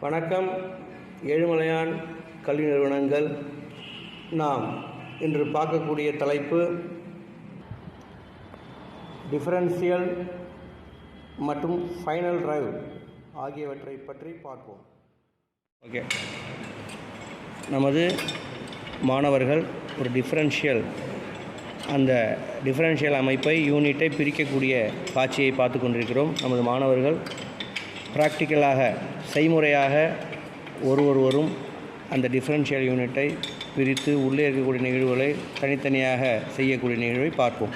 வணக்கம். ஏழுமலையான் கல்வி நிறுவனங்கள். நாம் இன்று பார்க்கக்கூடிய தலைப்பு டிஃபரன்ஷியல் மற்றும் ஃபைனல் டிரைவ் ஆகியவற்றை பற்றி பார்ப்போம். ஓகே, நமது மாணவர்கள் ஒரு அந்த டிஃபரன்ஷியல் அமைப்பை யூனிட்டை பிரிக்கக்கூடிய காட்சியை பார்த்து கொண்டிருக்கிறோம். நமது மாணவர்கள் ப்ராக்டிக்கலாக செய்முறையாக ஒருவரும் அந்த டிஃபரன்ஷியல் யூனிட்டை பிரித்து உள்ளே இருக்கக்கூடிய நிகழ்வுகளை தனித்தனியாக செய்யக்கூடிய நிகழ்வை பார்ப்போம்.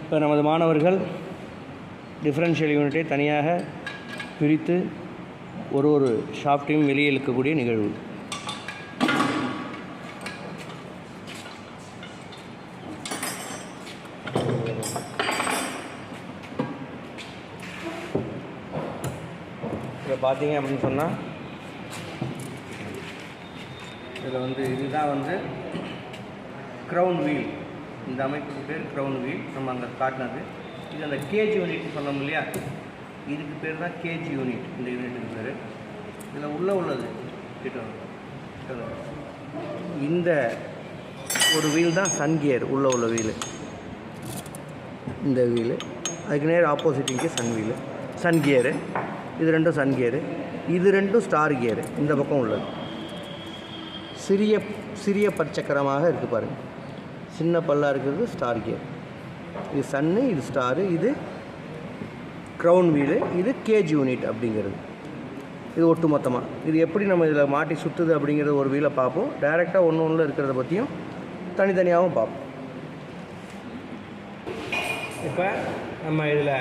இப்போ நமது மாணவர்கள் டிஃபரன்ஷியல் யூனிட்டை தனியாக பிரித்து ஒரு ஷாஃப்டையும் வெளியே இழுக்கக்கூடிய நிகழ்வு. இப்போ பார்த்தீங்க அப்படின்னு சொன்னால் இதில் இதுதான் க்ரௌன் வீல். இந்த அமைப்புக்கு பேர் க்ரௌன் வீல். நம்ம அங்கே காட்டினது இது அந்த கேஜ் யூனிட் சொன்னோம் இல்லையா, இதுக்கு பேர் தான் கேஜ் யூனிட். இந்த யூனிட்டுக்கு பேர். இதில் உள்ளது இந்த ஒரு வீல் தான் சன் கியர். உள்ள வீலு இந்த வீலு, அதுக்கு நேர் ஆப்போசிட்டிங்க்கு சன் கியரு. இது ரெண்டும் சன் கியரு, இது ரெண்டும் ஸ்டார் கியரு. இந்த பக்கம் உள்ளது சிறிய பற்சக்கரமாக இருக்குது பாருங்கள். சின்ன பல்லாக இருக்கிறது ஸ்டார் கியர். இது சன்னு, இது ஸ்டாரு, இது க்ரௌன் வீலு, இது கேஜ் யூனிட் அப்படிங்கிறது. இது ஒட்டு மொத்தமாக இது எப்படி நம்ம இதில் மாட்டி சுற்றுது அப்படிங்கிறது ஒரு வீலை பார்ப்போம். டைரெக்டாக ஒன்று இருக்கிறத பற்றியும் தனித்தனியாகவும் பார்ப்போம். இப்போ நம்ம இதில்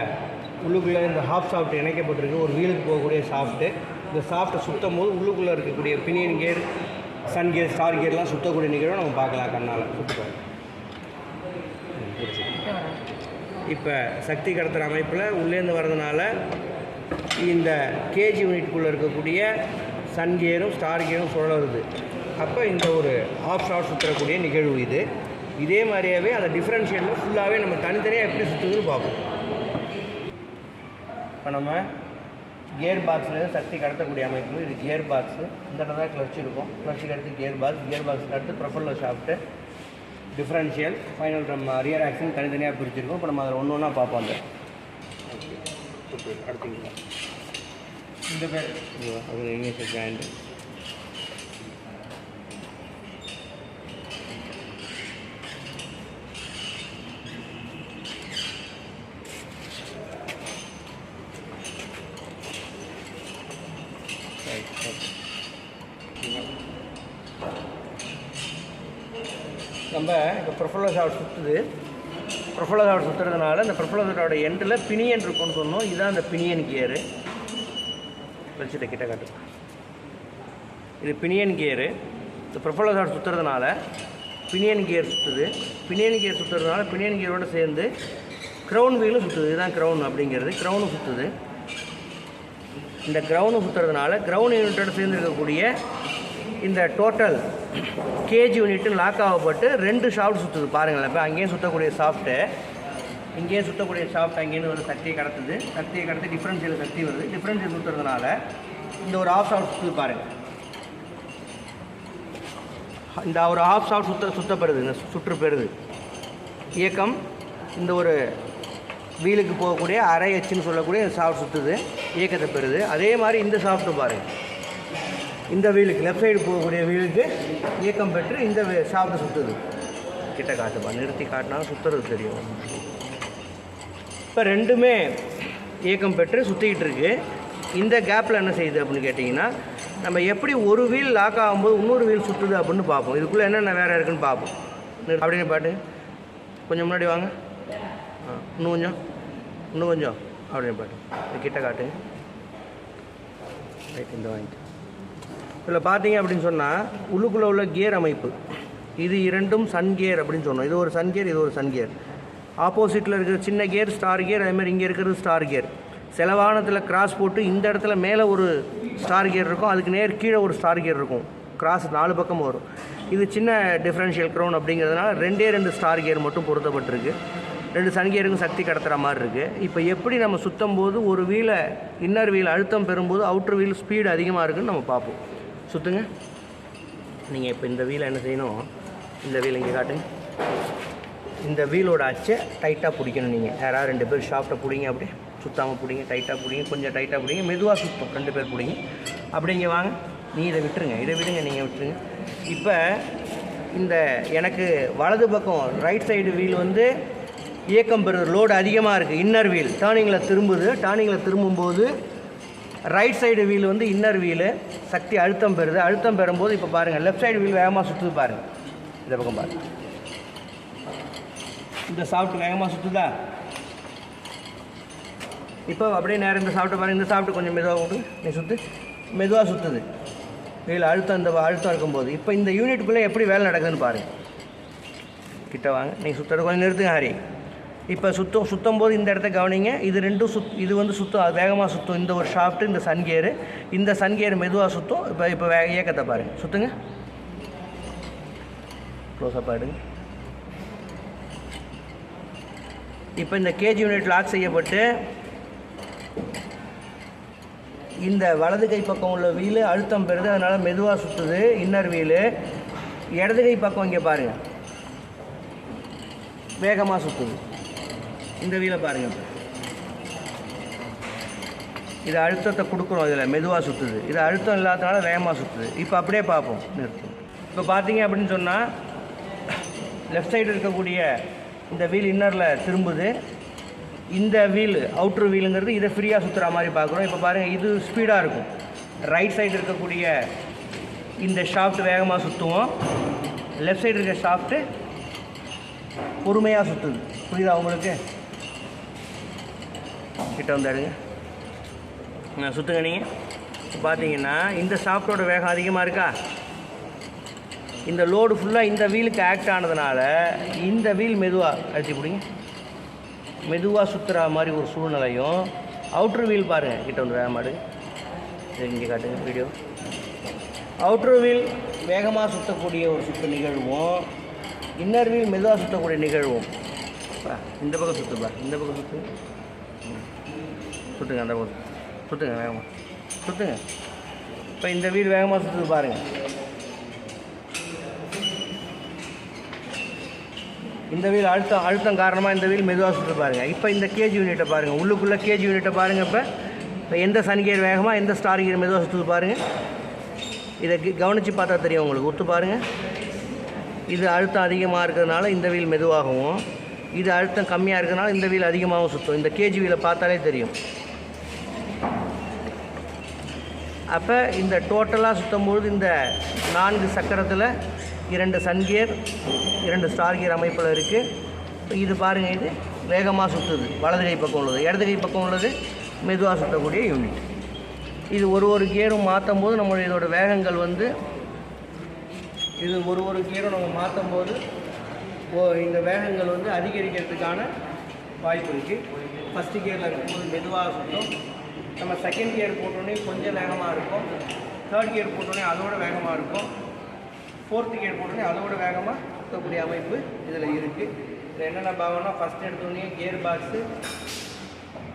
உள்ளுக்குள்ளே இந்த ஹாஃப் சாஃப்ட் இணைக்கப்பட்டிருக்கு. ஒரு வீலுக்கு போகக்கூடிய சாஃப்ட்டு. இந்த சாஃப்ட்டை சுற்றும் போது உள்ளுக்குள்ளே இருக்கக்கூடிய pinion gear, sun gear, star கியர்லாம் சுற்றக்கூடிய நிகழ்வை நம்ம பார்க்கலாம். கண்ணால் சுற்றுப்போம். இப்போ சக்தி கடத்துகிற அமைப்பில் உள்ளேருந்து வர்றதுனால இந்த கேஜ் யூனிட்டுக்குள்ளே இருக்கக்கூடிய சன் கியரும் ஸ்டார் கியரும் சுழலுது. அப்போ இந்த ஒரு ஹாஃப் ஷாட் சுற்றக்கூடிய நிகழ்வு இது. இதே மாதிரியாகவே அந்த டிஃப்ரென்ஷியலில் ஃபுல்லாகவே நம்ம தனித்தனியாக எப்படி சுற்றுதுன்னு பார்ப்போம். இப்போ நம்ம கியர் பாக்ஸில் சக்தி கடத்தக்கூடிய அமைப்பு. இது கியர் பாக்ஸு. இந்த இடத்துல தான் கிளச் இருக்கும். கிளச்சுக்கு அடுத்து கியர் பாக்ஸுக்கு அடுத்து ப்ரொஃபல்லர் ஷாஃப்ட்டு, டிஃப்ரென்ஷியல், ஃபைனல் நம்ம ரியர் ஆக்சின் தனித்தனியாக பிரிச்சிருக்கோம். இப்போ நம்ம அதில் ஒன்றா பார்ப்போம். அந்த அடுத்தீங்களா இந்த பேர் அது இங்கிலீஷ் ஜாயிண்ட். நம்ம இப்போ ப்ரொஃபல்லர் ஷாஃப்ட் சுற்றுது. ப்ரொஃபல்லர் ஷாஃப்ட் சுற்றுறதுனால இந்த ப்ரொஃபல்லர் ஷாஃப்டோட எண்டில் பினியன் இருக்குன்னு சொன்னோம். இதுதான் அந்த பினியன் கியரு. வச்சுட்டு கிட்ட காட்டு. இது பினியன் கியரு. இந்த ப்ரொஃபல்லர் ஷாஃப்ட் சுற்றுறதுனால பினியன் கியர் சுற்றுது. பினியன் கியர் சுற்றுறதுனால பினியன் கியரோடு சேர்ந்து க்ரௌன் வீலும் சுற்றுது. இதுதான் க்ரௌன் அப்படிங்கிறது. க்ரௌனும் சுற்றுது. இந்த க்ரௌனும் சுற்றுறதுனால க்ரௌன் யூனிட்டோடு சேர்ந்துருக்கக்கூடிய இந்த டோட்டல் கேஜ் யூனிட்டு லாக் ஆகப்பட்டு 2 ஷாஃப்ட் சுற்றுது. பாருங்களேன். இப்போ அங்கேயும் சுற்றக்கூடிய சாஃப்ட்டு, இங்கேயும் சுற்றக்கூடிய சாஃப்ட் அங்கேருந்து ஒரு சக்தியை கடத்துது. சக்தியை கடத்தி டிஃப்ரென்ஷியல் சக்தி வருது. டிஃப்ரென்ஷியல் சுற்றுறதுனால இந்த ஒரு ஹாஃப் ஷாஃப்ட் சுற்றுது பாருங்கள். இந்த ஒரு ஹாஃப் ஷாஃப்ட் சுற்றப்படுது. இந்த சுற்று பெறுது இயக்கம். இந்த ஒரு வீலுக்கு போகக்கூடிய அரை எச்சுன்னு சொல்லக்கூடிய இந்த ஷாஃப்ட் சுற்றுது, இயக்கத்தை பெறுது. அதே மாதிரி இந்த ஷாஃப்ட்டு பாருங்கள். இந்த வீலுக்கு லெஃப்ட் சைடு போகக்கூடிய வீலுக்கு இயக்கம் பெற்று இந்த ஷாஃப்ட்டு சுற்றுது. கிட்ட காட்டுப்பா, நிறுத்தி காட்டினாலும் சுற்றுறது தெரியும். இப்போ ரெண்டுமே இயக்கம் பெற்று சுற்றிக்கிட்டு இருக்கு. இந்த கேப்பில் என்ன செய்யுது அப்படின்னு கேட்டிங்கன்னா, நம்ம எப்படி ஒரு வீல் லாக் ஆகும்போது இன்னொரு வீல் சுற்றுது அப்படின்னு பார்ப்போம். இதுக்குள்ளே என்னென்ன வேறு இருக்குதுன்னு பார்ப்போம். அப்படின்னு பாட்டு கொஞ்சம் முன்னாடி வாங்க. இன்னும் கொஞ்சம் அப்படின்னு பாட்டு கிட்ட காட்டுங்க. ரைட், இந்த வாங்கிட்டு இதில் பார்த்தீங்க அப்படின்னு சொன்னால் உள்ளுக்குள்ளே உள்ள கியர் அமைப்பு. இது இரண்டும் சன் கியர் அப்படின்னு சொன்னோம். இது ஒரு சன் கியர், இது ஒரு சன் கியர். ஆப்போசிட்டில் இருக்கிற சின்ன கியர் ஸ்டார் கியர். அதேமாதிரி இங்கே இருக்கிறது ஸ்டார் கியர். சில வாகனத்தில் கிராஸ் போட்டு இந்த இடத்துல மேலே ஒரு ஸ்டார் கியர் இருக்கும், அதுக்கு நேர் கீழே ஒரு ஸ்டார் கியர் இருக்கும். கிராஸ் 4 பக்கம் வரும். இது சின்ன டிஃப்ரென்ஷியல் க்ரௌன் அப்படிங்கிறதுனால 2 ஸ்டார் கியர் மட்டும் பொருத்தப்பட்டிருக்கு. 2 சன்கியருக்கும் சக்தி கடத்துகிற மாதிரி இருக்குது. இப்போ எப்படி நம்ம சுற்றும் போது ஒரு வீலை இன்னர் வீல் அழுத்தம் பெறும்போது அவுட்ரு வீல் ஸ்பீடு அதிகமாக இருக்குதுன்னு நம்ம பார்ப்போம். சுற்றுங்க. நீங்கள் இப்போ இந்த வீலை என்ன செய்யணும், இந்த வீல் இங்கே காட்டுங்க. இந்த வீலோட அச்சை டைட்டாக பிடிக்கணும். நீங்கள் யாராவது 2 பேர் ஷாஃப்ட்டை பிடிங்க, அப்படியே சுற்றாமல் பிடிங்க, டைட்டாக பிடிங்க, கொஞ்சம் டைட்டாக பிடிங்க, மெதுவாக சுற்றும். 2 பேர் பிடிங்க. அப்படி இங்கே வாங்க. இதை விட்டுருங்க, நீங்கள் விட்டுருங்க. இப்போ இந்த எனக்கு வலது பக்கம் ரைட் சைடு வீல் வந்து இயக்கம் பெறுது, லோடு அதிகமாக இருக்குது. Inner wheel டேர்னிங்கில் திரும்புது. டேர்னிங்கில் திரும்பும்போது ரைட் சைடு வீல் வந்து இன்னர் வீலு சக்தி அழுத்தம் பெறுது. அழுத்தம் பெறும்போது இப்போ பாருங்கள், லெஃப்ட் சைடு வீல் வேகமாக சுற்றுது பாருங்கள். இந்த பக்கம் பாருங்கள், இந்த சாஃப்ட் வேகமாக சுற்றுதா? இப்போ அப்படியே நேரம் இந்த சாஃப்ட்டை பாருங்கள். இந்த சாஃப்ட்டு கொஞ்சம் மெதுவாக கொண்டு நீ சுற்று, மெதுவாக சுற்றுது. வீல் அழுத்தம், இந்த அழுத்தம் இருக்கும்போது இப்போ இந்த யூனிட்டுக்குள்ளே எப்படி வேலை நடக்குதுன்னு பாருங்கள். கிட்ட வாங்க. நீங்கள் சுற்றுறது கொஞ்சம் நிறுத்துங்க ஹரி. இப்போ சுற்றும் போது இந்த இடத்த கவனிங்க. இது ரெண்டும் இது வந்து சுற்றும், அது வேகமாக சுற்றும். இந்த ஒரு ஷாஃப்ட்டு, இந்த சன்கியரு, இந்த சன்கியர் மெதுவாக சுற்றும். இப்போ இயக்கத்தை பாருங்கள். சுற்றுங்க. க்ளோஸ்அப் ஆகிடுங்க. இப்போ இந்த கேஜ் யூனிட் லாக் செய்யப்பட்டு இந்த வலது கை பக்கம் உள்ள வீலு அழுத்தம் பெறுது, அதனால் மெதுவாக சுற்றுது இன்னர் வீலு. இடது கை பக்கம் இங்கே பாருங்கள், வேகமாக சுற்றுது. இந்த வீலை பாருங்கள். இது அழுத்தத்தை கொடுக்குறோம், இதில் மெதுவாக சுற்றுது. இது அழுத்தம் இல்லாதனால வேகமாக சுற்றுது. இப்போ அப்படியே பார்ப்போம், நிறுத்தும். இப்போ பார்த்தீங்க அப்படின்னு சொன்னால் லெஃப்ட் சைடு இருக்கக்கூடிய இந்த வீல் இன்னரில் திரும்புது. இந்த வீல் அவுட்ரு வீலுங்கிறது இதை ஃப்ரீயாக சுற்றுற மாதிரி பார்க்குறோம். இப்போ பாருங்கள், இது ஸ்பீடாக இருக்கும். ரைட் சைடு இருக்கக்கூடிய இந்த ஷாஃப்ட் வேகமாக சுற்றுவோம். லெஃப்ட் சைடு இருக்க ஷாஃப்ட்டு பொறுமையாக சுற்றுது. புரியுதா உங்களுக்கு? கிட்ட வந்தாடுங்க, சுற்றுங்க. நீங்கள் பார்த்தீங்கன்னா இந்த ஷாஃப்ட்டோட வேகம் அதிகமாக இருக்கா? இந்த லோடு ஃபுல்லாக இந்த வீலுக்கு ஆக்ட் ஆனதுனால இந்த வீல் மெதுவாக அழுத்தி பிடிங்க, மெதுவாக சுற்றுற மாதிரி ஒரு சூழ்நிலையும். அவுட்ரு வீல் பாருங்கள், கிட்ட வந்து வேகமாடு இங்கே காட்டுங்க வீடியோ. அவுட்ரு வீல் வேகமாக சுற்றக்கூடிய ஒரு சுற்று நிகழ்வும், இன்னர் வீல் மெதுவாக சுற்றக்கூடிய நிகழ்வும். இந்த பக்கம் சுற்றுப்பா, இந்த பக்கம் சுற்றுங்க, சுற்றுங்க, அந்த பக்கம் சுற்றுங்க, வேகமாக சுற்றுங்க. இப்போ இந்த வீல் வேகமாக சுற்றுது பாருங்கள். இந்த வீல் அழுத்தம் காரணமாக இந்த வீல் மெதுவாக சுற்று பாருங்கள். இப்போ இந்த கேஜ் யூனிட்டை பாருங்கள், உள்ளுக்குள்ளே கேஜ் யூனிட்டை பாருங்கள். இப்போ எந்த சன் கியர் வேகமாக, எந்த ஸ்டார் கியர் மெதுவாக சுற்றுது பாருங்கள். இதை கவனித்து பார்த்தா தெரியும் உங்களுக்கு, ஒத்து பாருங்கள். இது அழுத்தம் அதிகமாக இருக்கிறதுனால இந்த வீல் மெதுவாகவும், இது அழுத்தம் கம்மியாக இருக்கிறதுனால இந்த வீல் அதிகமாகவும் சுற்றும். இந்த கேஜ் வீலை பார்த்தாலே தெரியும். அப்போ இந்த டோட்டலாக சுற்றும்போது இந்த 4 சக்கரத்தில் 2 சன் கியர், 2 ஸ்டார் கியர் அமைப்பில் இருக்குது. இது பாருங்கள், இது வேகமாக சுற்றுது. வலது கை பக்கம் உள்ளது, இடது கை பக்கம் உள்ளது மெதுவாக சுற்றக்கூடிய யூனிட். இது ஒரு கியரும் மாற்றும் போது நம்மளுடைய இதோட வேகங்கள் வந்து இது ஒரு கியரும் நம்ம மாற்றும் போது இந்த வேகங்கள் வந்து அதிகரிக்கிறதுக்கான வாய்ப்பு இருக்குது. ஃபஸ்ட்டு கியரில் இருக்கும்போது மெதுவாக சுற்றும். நம்ம செகண்ட் கியர் போட்டோன்னே கொஞ்சம் வேகமாக இருக்கும். தேர்ட் கியர் போட்டோன்னே அதோட வேகமாக இருக்கும். ஃபோர்த்து கியர் போட்டோன்னே அதோட வேகமாக சுற்றக்கூடிய அமைப்பு இதில் இருக்குது. இதில் என்னென்ன பாகம்னா, ஃபஸ்ட் எடுத்தோடனே கியர் பாக்ஸு,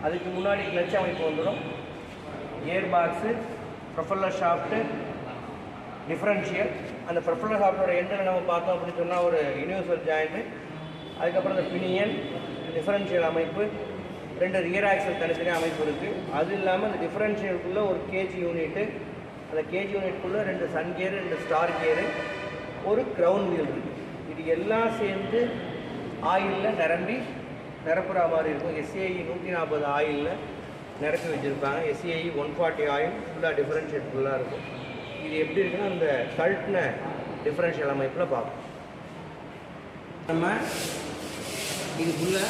அதுக்கு முன்னாடி கிளச் அமைப்பு வந்துடும். Gear box, propeller shaft, differential. அந்த ப்ரொஃபல்லர் ஷாஃப்ட்டோட எண்டில் நம்ம பார்த்தோம் அப்படின்னு சொன்னால் ஒரு யூனிவர்சல் ஜாயிண்ட்டு. அதுக்கப்புறம் இந்த பினியன், டிஃப்ரென்ஷியல் அமைப்பு, 2 ரியர் ஆக்சல் தனித்தனியாக அமைப்பு இருக்குது. அது இல்லாமல் அந்த டிஃப்ரென்ஷியலுக்குள்ளே ஒரு கேஜ் யூனிட்டு, அந்த கேஜ் யூனிட்குள்ளே 2 சன் கியரு, 2 ஸ்டார் கியரு, ஒரு கிரவுண்ட் வீல் இருக்குது. இது எல்லாம் சேர்ந்து ஆயிலில் நிரப்புற மாதிரி இருக்கும். SAE 140 ஆயிலில் நிரப்பி வச்சுருப்பாங்க. SAE 140 ஆயில் ஃபுல்லாக டிஃப்ரென்ஷியேட் ஃபுல்லாக இருக்கும். இது எப்படி இருக்குன்னா அந்த கல்ட்ன டிஃப்ரென்ஷியல் அமைப்பில் பார்ப்போம். நம்ம இதுக்குள்ளே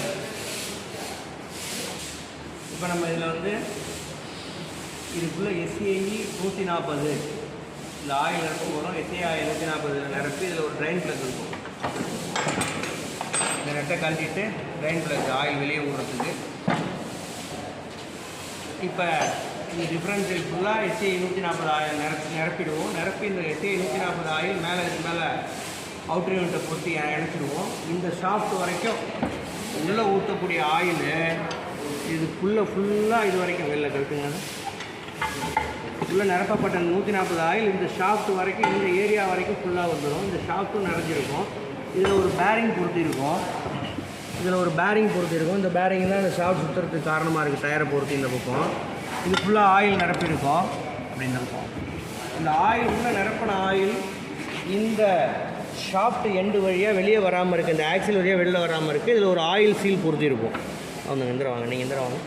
இப்போ நம்ம இதில் வந்து இதுக்குள்ளே SAE 140 இந்த ஆயில் நிரப்ப போகிறோம். SAE ஆயில் 140 நிரப்பி இதில் ஒரு ட்ரைன் ப்ளக் இருக்கும். இந்த நெட்டை கழட்டிட்டு ட்ரைன் ப்ளக் ஆயில் வெளியே விடுறதுக்கு. இப்போ இந்த டிஃப்ரென்ஷியல் ஃபுல்லாக SAE 140 ஆயில் நிரப்பிடுவோம். நிரப்பி இந்த SAE 140 ஆயில் மேலே அவுட்ரு யூனிட்டை பொறுத்து இணைச்சிடுவோம். இந்த ஷாஃப்ட் வரைக்கும் உள்ளே ஊற்றக்கூடிய ஆயில் இது ஃபுல்லாக இது வரைக்கும் வெளில கழுத்துங்க. உள்ளே நிரப்பப்பட்ட 140 ஆயில் இந்த ஷாஃப்ட் வரைக்கும், இந்த ஏரியா வரைக்கும் ஃபுல்லாக வந்துடும். இந்த ஷாஃப்ட்டும் நிறைஞ்சிருக்கும். இதில் ஒரு பேரிங் பொருத்திருக்கும். இந்த பேரிங் தான் இந்த ஷாஃப்ட் சுற்றுறதுக்கு காரணமாக இருக்குது. டயரை பொறுத்து இந்த பக்கம் இது ஃபுல்லாக ஆயில் நிரப்பியிருக்கும் அப்படின்னு இருக்கும். இந்த ஆயில் உள்ளே நிரப்பின ஆயில் இந்த ஷாஃப்ட் எண்டு வழியாக வெளியே வராமல் இருக்குது. இந்த ஆக்சில் வழியாக வெளில வராமல் இருக்குது. இதில் ஒரு ஆயில் சீல் பொருத்திருக்கும். அவங்க எந்திரவாங்க, நீங்கள் எந்திரவாங்க.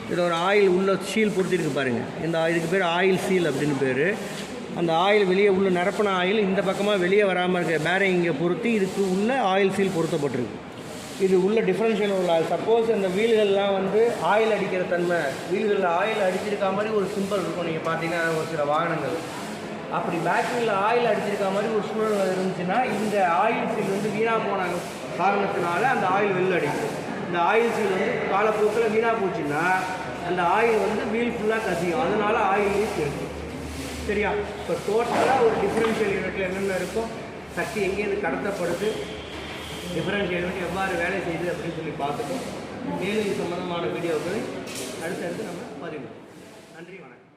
இதில் ஒரு ஆயில் உள்ள சீல் பொருத்திருக்கு பாருங்கள். இதுக்கு பேர் ஆயில் சீல் அப்படின்னு பேர். அந்த ஆயில் வெளியே உள்ள நிரப்பின ஆயில் இந்த பக்கமாக வெளியே வராமல் இருக்க பேரிங் இங்கே பொருத்தி இதுக்கு உள்ள ஆயில் சீல் பொருத்தப்பட்டிருக்கு. இது உள்ள டிஃப்ரென்ஷியல் உள்ள சப்போஸ் இந்த வீல்கள்லாம் வந்து ஆயில் அடிக்கிற தன்மை, வீல்களில் ஆயில் அடிச்சிருக்க மாதிரி ஒரு சிம்பிள் இருக்கும். நீங்கள் பார்த்தீங்கன்னா ஒரு சில வாகனங்கள் அப்படி பேக் வீலில் ஆயில் அடிச்சிருக்க மாதிரி ஒரு சூழல் இருந்துச்சுன்னா இந்த ஆயில் சீல் வந்து வீணாக போன காரணத்தினால அந்த ஆயில் வெளில அடிக்கும். இந்த ஆயில் சீல் வந்து காலப்போக்கில் வீணாக போச்சுன்னா அந்த ஆயில் வந்து வீல் ஃபுல்லாக கசியும். அதனால ஆயில் லீக் இருக்கும். சரியா? இப்போ டோட்டலாக ஒரு டிஃப்ரென்ஷியல் யூனிட்டில் என்னென்ன இருக்கும், சக்தி எங்கேருந்து கடத்தப்படுது, டிஃப்ரென்ஷியல் யூனிட் எவ்வாறு வேலை செய்யுது அப்படின்னு சொல்லி பார்த்துட்டோம். மேலும் இது சம்பந்தமான வீடியோக்களை அடுத்தடுத்து நம்ம பதிவு. நன்றி, வணக்கம்.